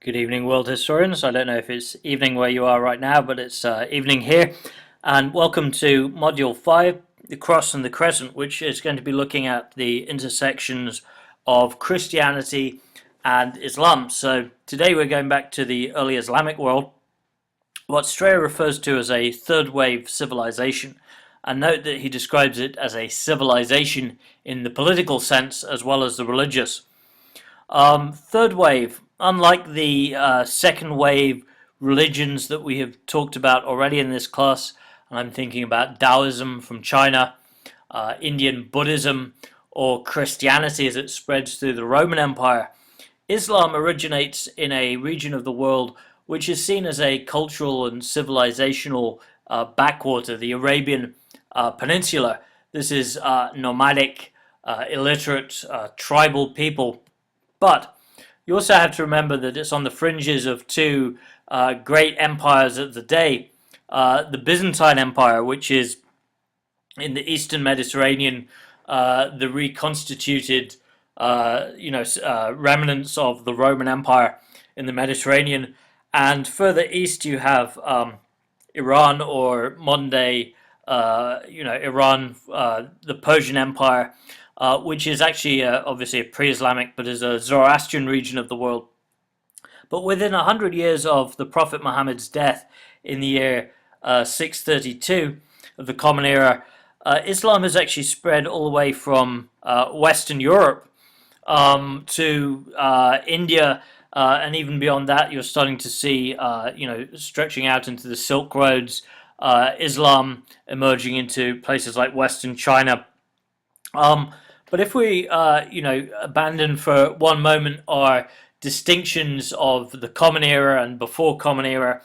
Good evening, world historians. I don't know if it's evening where you are right now, but it's evening here. And welcome to Module 5, The Cross and the Crescent, which is going to be looking at the intersections of Christianity and Islam. So today we're going back to the early Islamic world, what Shia refers to as a third wave civilization. And note that he describes it as a civilization in the political sense as well as the religious. Third wave, unlike the second wave religions that we have talked about already in this class, and I'm thinking about Taoism from China, Indian Buddhism, or Christianity as it spreads through the Roman Empire, Islam originates in a region of the world which is seen as a cultural and civilizational backwater, the Arabian Peninsula. This is nomadic, illiterate, tribal people. But you also have to remember that it's on the fringes of two great empires of the day. The Byzantine Empire, which is in the Eastern Mediterranean, the reconstituted remnants of the Roman Empire in the Mediterranean. And further east you have Iran, or modern day Iran, the Persian Empire, which is actually obviously a pre-Islamic, but is a Zoroastrian region of the world. But within 100 years of the Prophet Muhammad's death in the year 632 of the Common Era, Islam has actually spread all the way from Western Europe to India, and even beyond that, you're starting to see, stretching out into the Silk Roads, Islam emerging into places like Western China. But if we, abandon for one moment our distinctions of the Common Era and before Common Era,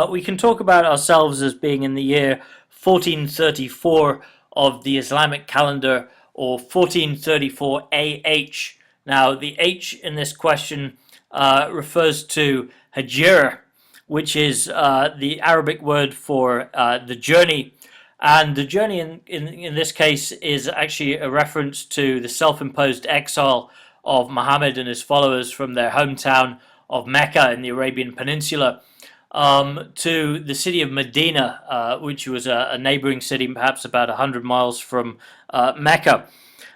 we can talk about ourselves as being in the year 1434 of the Islamic calendar, or 1434 AH. Now, the H in this question refers to Hejira, which is the Arabic word for the journey. And the journey in this case is actually a reference to the self-imposed exile of Muhammad and his followers from their hometown of Mecca in the Arabian Peninsula to the city of Medina, which was a neighboring city, perhaps about 100 miles from Mecca.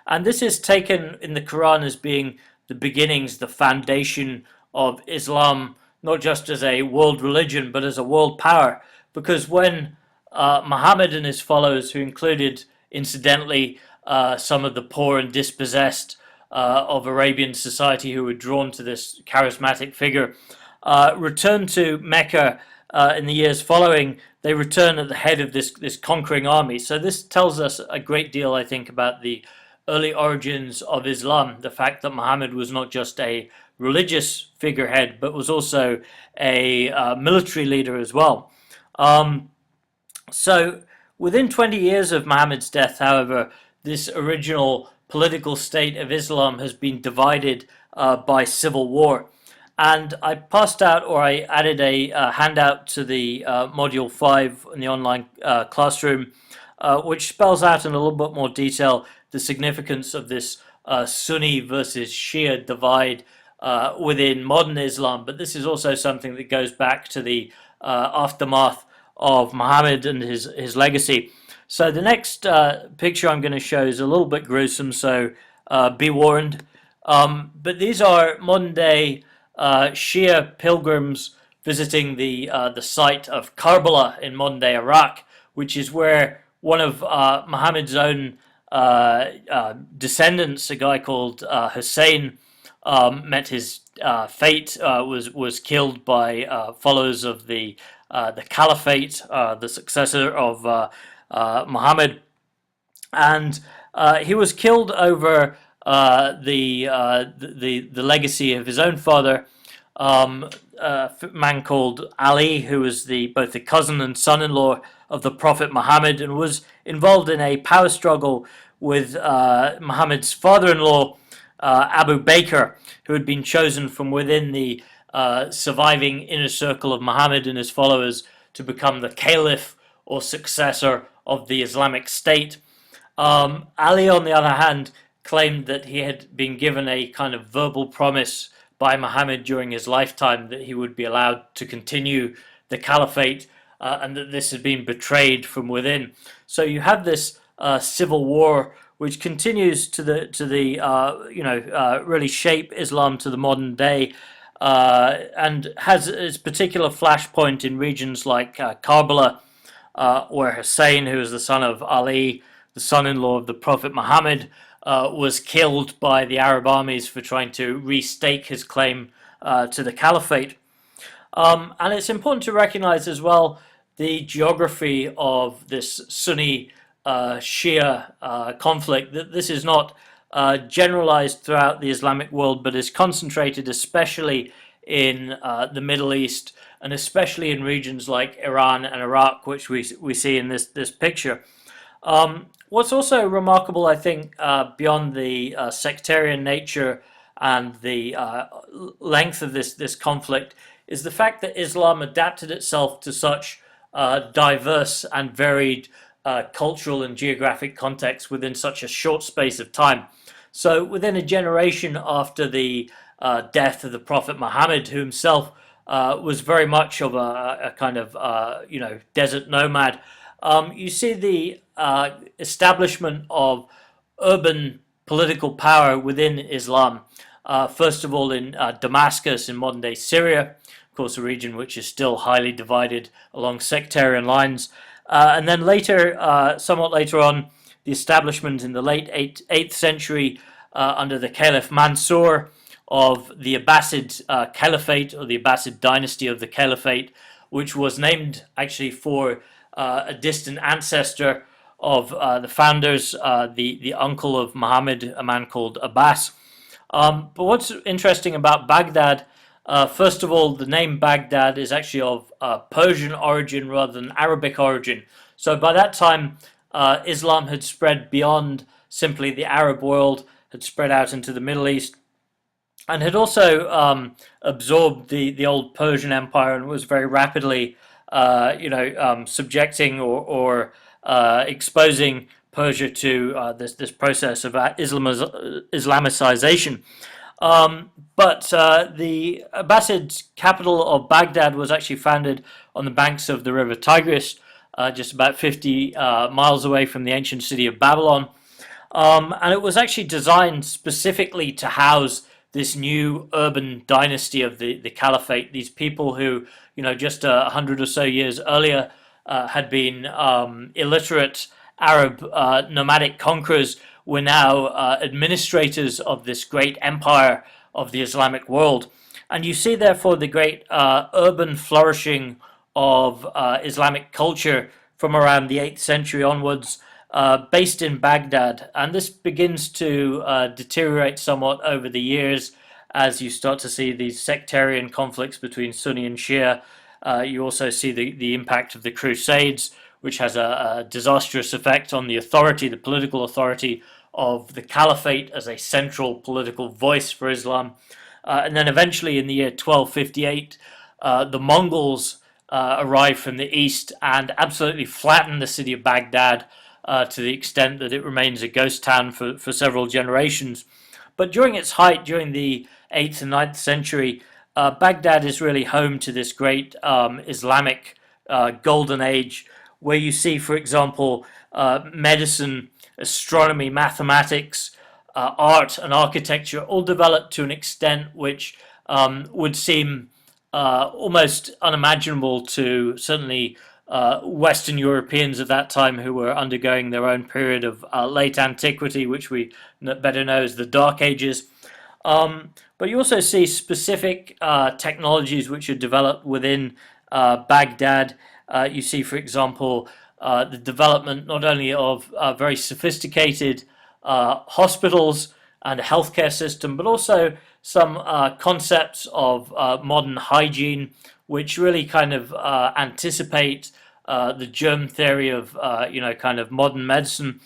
And this is taken in the Quran as being the beginnings, the foundation of Islam, not just as a world religion, but as a world power. Because when Muhammad and his followers, who included, incidentally, some of the poor and dispossessed of Arabian society who were drawn to this charismatic figure, returned to Mecca in the years following, they return at the head of this conquering army. So this tells us a great deal, I think, about the early origins of Islam, the fact that Muhammad was not just a religious figurehead, but was also a military leader as well. So within 20 years of Muhammad's death, however, this original political state of Islam has been divided by civil war. And I passed out, or I added a handout to the Module 5 in the online classroom, which spells out in a little bit more detail the significance of this Sunni versus Shia divide within modern Islam. But this is also something that goes back to the aftermath of Muhammad and his legacy. So the next picture I'm going to show is a little bit gruesome, so be warned. But these are modern day Shia pilgrims visiting the site of Karbala in modern day Iraq, which is where one of Muhammad's own descendants, a guy called Hussein, met his fate, was killed by followers of the Caliphate, the successor of Muhammad, and he was killed over the legacy of his own father, a man called Ali, who was both the cousin and son-in-law of the Prophet Muhammad, and was involved in a power struggle with Muhammad's father-in-law, Abu Bakr, who had been chosen from within the surviving inner circle of Muhammad and his followers to become the caliph or successor of the Islamic State. Ali, on the other hand, claimed that he had been given a kind of verbal promise by Muhammad during his lifetime that he would be allowed to continue the caliphate, and that this had been betrayed from within. So you have this civil war which continues to really shape Islam to the modern day, and has its particular flashpoint in regions like Karbala, where Hussein, who is the son of Ali, the son-in-law of the Prophet Muhammad, was killed by the Arab armies for trying to restake his claim to the caliphate. And it's important to recognize as well the geography of this Sunni Shia conflict, that this is not generalized throughout the Islamic world, but is concentrated especially in the Middle East, and especially in regions like Iran and Iraq, which we see in this picture. What's also remarkable, I think, beyond the sectarian nature and the length of this conflict, is the fact that Islam adapted itself to such diverse and varied cultural and geographic contexts within such a short space of time. So within a generation after the death of the Prophet Muhammad, who himself was very much of a kind of desert nomad, you see the establishment of urban political power within Islam. First of all, in Damascus, in modern-day Syria, of course, a region which is still highly divided along sectarian lines. And then later, somewhat later on, the establishment in the late 8th century under the Caliph Mansur of the Abbasid Caliphate, or the Abbasid dynasty of the Caliphate, which was named actually for a distant ancestor of the founders, the uncle of Muhammad, a man called Abbas. But what's interesting about Baghdad, first of all, the name Baghdad is actually of Persian origin rather than Arabic origin. So by that time, Islam had spread beyond simply the Arab world, had spread out into the Middle East, and had also absorbed the old Persian Empire, and was very rapidly, subjecting or exposing Persia to this process of Islamicization. But the Abbasid capital of Baghdad was actually founded on the banks of the river Tigris, just about 50 miles away from the ancient city of Babylon. And it was actually designed specifically to house this new urban dynasty of the Caliphate. These people who, just 100 or so years earlier had been illiterate Arab nomadic conquerors, were now administrators of this great empire of the Islamic world. And you see, therefore, the great urban flourishing of Islamic culture from around the 8th century onwards, based in Baghdad. And this begins to deteriorate somewhat over the years as you start to see these sectarian conflicts between Sunni and Shia. You also see the impact of the Crusades, which has a disastrous effect on the authority, the political authority of the Caliphate as a central political voice for Islam. And then eventually in the year 1258, the Mongols arrive from the east and absolutely flatten the city of Baghdad to the extent that it remains a ghost town for several generations. But during its height, during the 8th and 9th century, Baghdad is really home to this great Islamic golden age, where you see, for example, medicine, astronomy, mathematics, art and architecture all developed to an extent which would seem almost unimaginable to certainly Western Europeans at that time, who were undergoing their own period of late antiquity, which we better know as the Dark Ages. But you also see specific technologies which are developed within Baghdad. You see, for example, the development not only of very sophisticated hospitals and a healthcare system, but also some concepts of modern hygiene, which really kind of anticipate the germ theory of kind of modern medicine.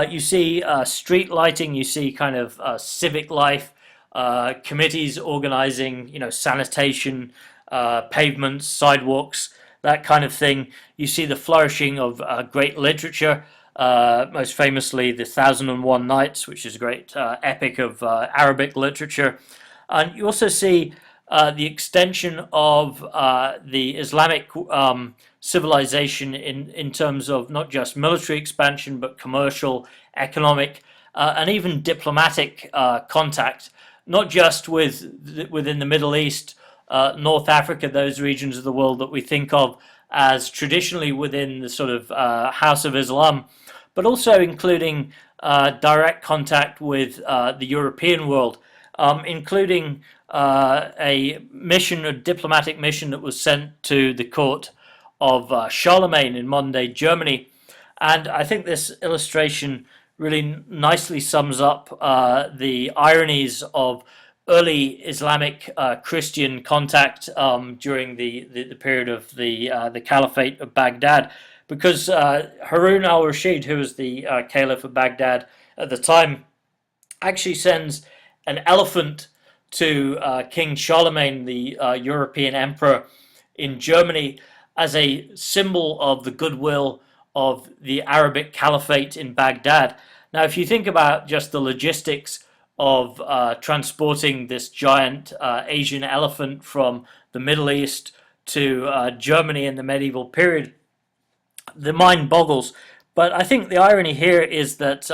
You see street lighting, you see kind of civic life, committees organizing, sanitation, pavements, sidewalks, that kind of thing. You see the flourishing of great literature, most famously the 1001 Nights, which is a great epic of Arabic literature. And you also see the extension of the Islamic civilization in terms of not just military expansion, but commercial, economic, and even diplomatic contact, not just within the Middle East, North Africa, those regions of the world that we think of as traditionally within the sort of House of Islam, but also including direct contact with the European world, including a diplomatic mission that was sent to the court of Charlemagne in modern-day Germany. And I think this illustration really nicely sums up the ironies of early Islamic Christian contact during the period of the Caliphate of Baghdad, because Harun al-Rashid, who was the Caliph of Baghdad at the time, actually sends an elephant to King Charlemagne, the European emperor in Germany, as a symbol of the goodwill of the Arabic Caliphate in Baghdad. Now, if you think about just the logistics of transporting this giant Asian elephant from the Middle East to Germany in the medieval period, the mind boggles. But I think the irony here is that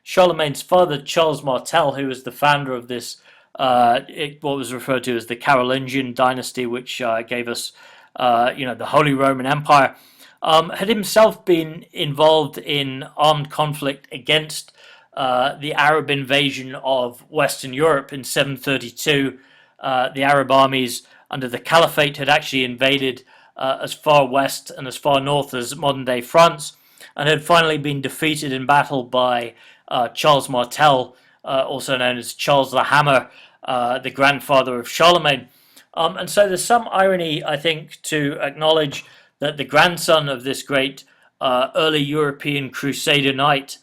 Charlemagne's father, Charles Martel, who was the founder of this, what was referred to as the Carolingian dynasty, which gave us, the Holy Roman Empire, had himself been involved in armed conflict against the Arab invasion of Western Europe in 732. The Arab armies under the Caliphate had actually invaded as far west and as far north as modern-day France, and had finally been defeated in battle by Charles Martel, also known as Charles the Hammer, the grandfather of Charlemagne. And so there's some irony, I think, to acknowledge that the grandson of this great early European Crusader knight,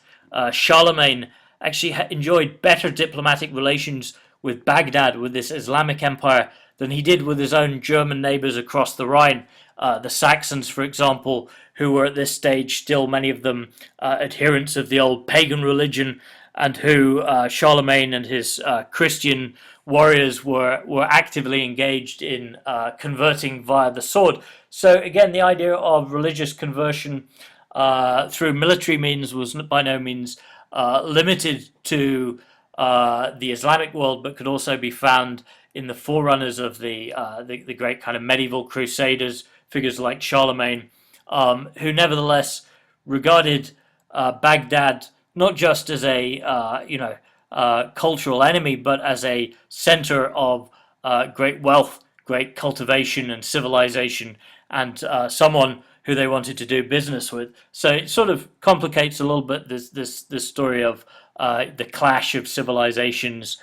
Charlemagne, actually enjoyed better diplomatic relations with Baghdad, with this Islamic empire, than he did with his own German neighbors across the Rhine. The Saxons, for example, who were at this stage still, many of them, adherents of the old pagan religion, and who Charlemagne and his Christian warriors were actively engaged in converting via the sword. So again, the idea of religious conversion through military means was by no means limited to the Islamic world, but could also be found in the forerunners of the great kind of medieval crusaders, figures like Charlemagne, who nevertheless regarded Baghdad not just as a cultural enemy, but as a center of great wealth, great cultivation and civilization, and someone who they wanted to do business with. So it sort of complicates a little bit this story of the clash of civilizations,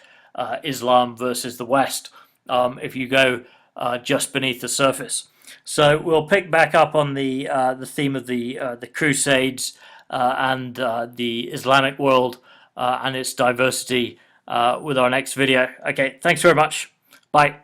Islam versus the West, if you go just beneath the surface. So we'll pick back up on the theme of the Crusades and the Islamic world and its diversity with our next video. Okay, thanks very much. Bye.